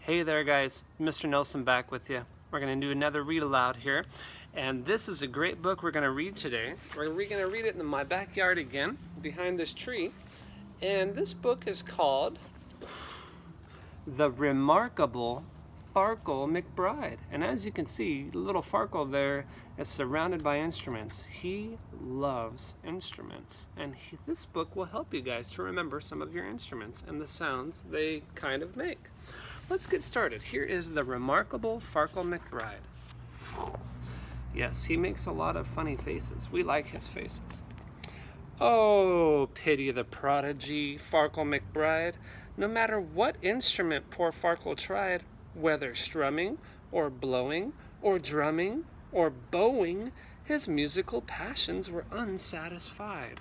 Hey there guys, Mr. Nelson back with you. We're going to do another read aloud here. And this is a great book we're going to read today. We're going to read it in my backyard again, behind this tree. And this book is called The Remarkable Farkle McBride. And as you can see, little Farkle there is surrounded by instruments. He loves instruments. And this book will help you guys to remember some of your instruments and the sounds they kind of make. Let's get started. Here is The Remarkable Farkle McBride. Yes, he makes a lot of funny faces. We like his faces. Oh, pity the prodigy, Farkle McBride. No matter what instrument poor Farkle tried, whether strumming, or blowing, or drumming, or bowing, his musical passions were unsatisfied.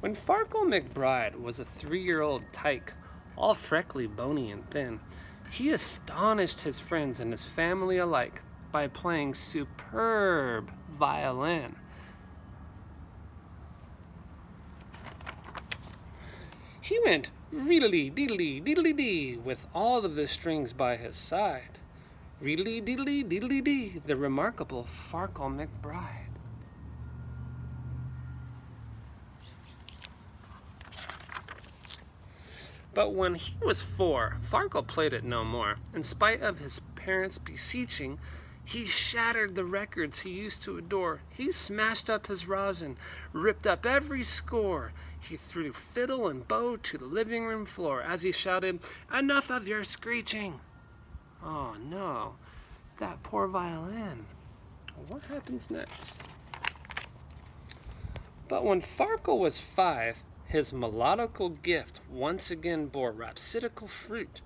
When Farkle McBride was a 3-year-old tyke, all freckly, bony, and thin, he astonished his friends and his family alike by playing superb violin. He went reedly-deedly-deedly-dee with all of the strings by his side. Reedly-deedly-deedly-dee, the remarkable Farkle McBride. But when he was 4, Farkle played it no more. In spite of his parents' beseeching, he shattered the records he used to adore. He smashed up his rosin, ripped up every score. He threw fiddle and bow to the living room floor as he shouted, "Enough of your screeching!" Oh no, that poor violin. What happens next? But when Farkle was 5, his melodical gift once again bore rhapsodical fruit.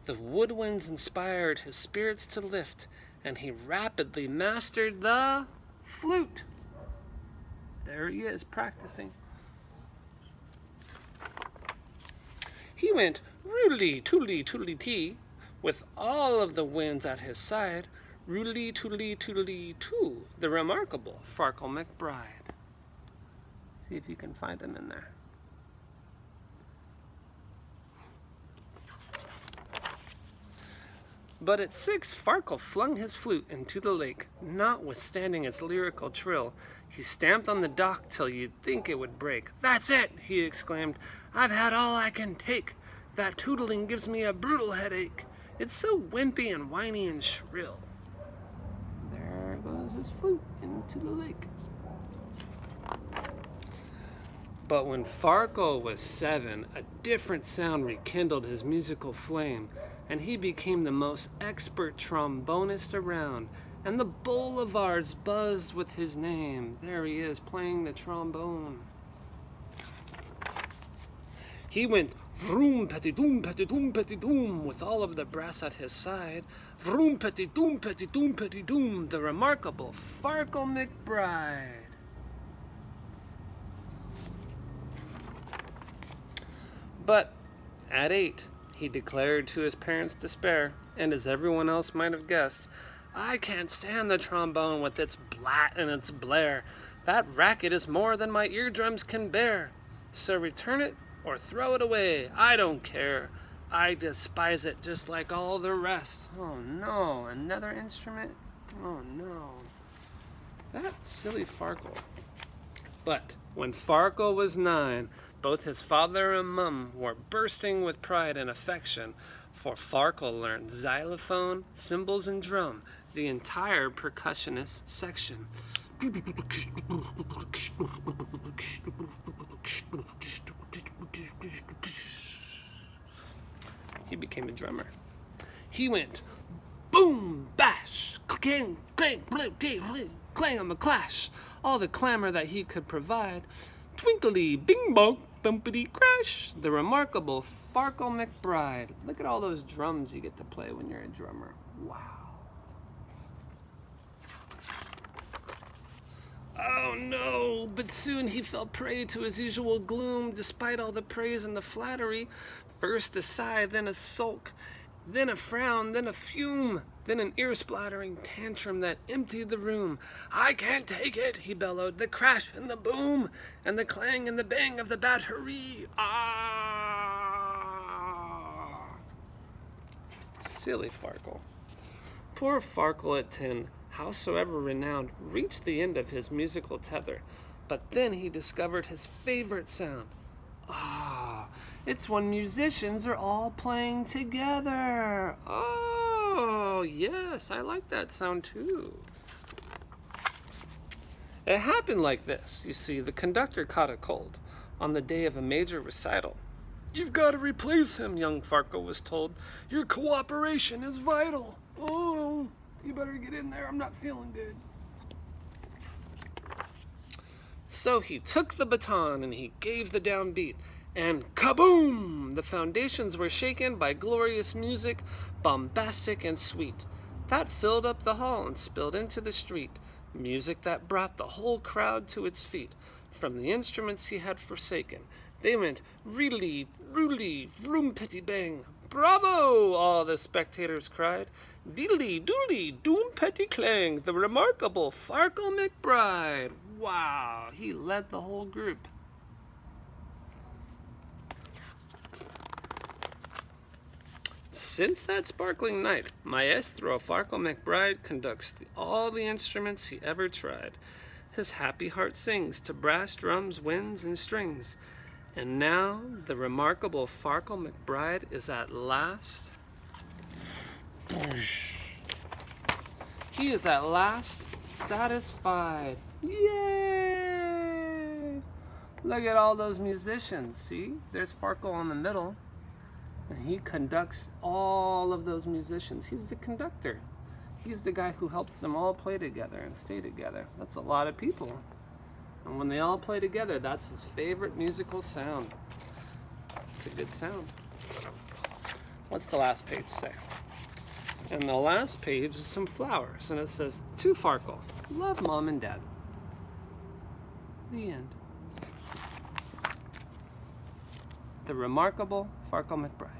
The woodwinds inspired his spirits to lift, and he rapidly mastered the flute. There he is, practicing. He went roodly-toodly-toodly-tee, with all of the winds at his side, roodly-toodly-toodly-too, the remarkable Farkle McBride. See if you can find him in there. But at 6, Farkle flung his flute into the lake, notwithstanding its lyrical trill. He stamped on the dock till you'd think it would break. "That's it!" he exclaimed. "I've had all I can take. That tootling gives me a brutal headache. It's so wimpy and whiny and shrill." There goes his flute into the lake. But when Farkle was 7, a different sound rekindled his musical flame, and he became the most expert trombonist around, and the boulevards buzzed with his name. There he is, playing the trombone. He went vroom petty doom with all of the brass at his side. Vroom petty doom, the remarkable Farkle McBride. But at 8, he declared to his parents' despair, and as everyone else might have guessed, "I can't stand the trombone with its blat and its blare. That racket is more than my eardrums can bear. So return it or throw it away. I don't care. I despise it just like all the rest." Oh no, another instrument? Oh no. That silly Farkle. But when Farkle was 9, both his father and mum were bursting with pride and affection, for Farkle learned xylophone, cymbals, and drum, the entire percussionist section. He became a drummer. He went boom, bash, clang, clang, clang, clash, all the clamor that he could provide. Twinkly, bing bong, bumpity crash, the remarkable Farkle McBride. Look at all those drums you get to play when you're a drummer. Wow. Oh no, but soon he fell prey to his usual gloom, despite all the praise and the flattery. First a sigh, then a sulk, then a frown, then a fume, then an ear-splattering tantrum that emptied the room. "I can't take it," he bellowed, "the crash and the boom, and the clang and the bang of the battery. Ah!" Silly Farkle. Poor Farkle at 10, howsoever renowned, reached the end of his musical tether, but then he discovered his favorite sound. Ah, it's when musicians are all playing together. Oh, yes, I like that sound too. It happened like this. You see, the conductor caught a cold on the day of a major recital. "You've got to replace him," young Farkle was told. "Your cooperation is vital." "Oh, you better get in there. I'm not feeling good." So he took the baton and he gave the downbeat, and kaboom! The foundations were shaken by glorious music, bombastic and sweet. That filled up the hall and spilled into the street, music that brought the whole crowd to its feet. From the instruments he had forsaken, they went reedly, roodly, vroom, pitty, bang. "Bravo!" all the spectators cried. "Diddly, doodly, doom, petty, clang, the remarkable Farkle McBride." Wow, he led the whole group. Since that sparkling night, Maestro Farkle McBride conducts all the instruments he ever tried. His happy heart sings to brass, drums, winds, and strings. And now the remarkable Farkle McBride is at last... He is at last satisfied. Yay! Look at all those musicians. See? There's Farkle in the middle. And he conducts all of those musicians. He's the conductor. He's the guy who helps them all play together and stay together. That's a lot of people. And when they all play together, that's his favorite musical sound. It's a good sound. What's the last page say? And the last page is some flowers. And it says, "To Farkle, love Mom and Dad." The end. The remarkable Farkle McBride.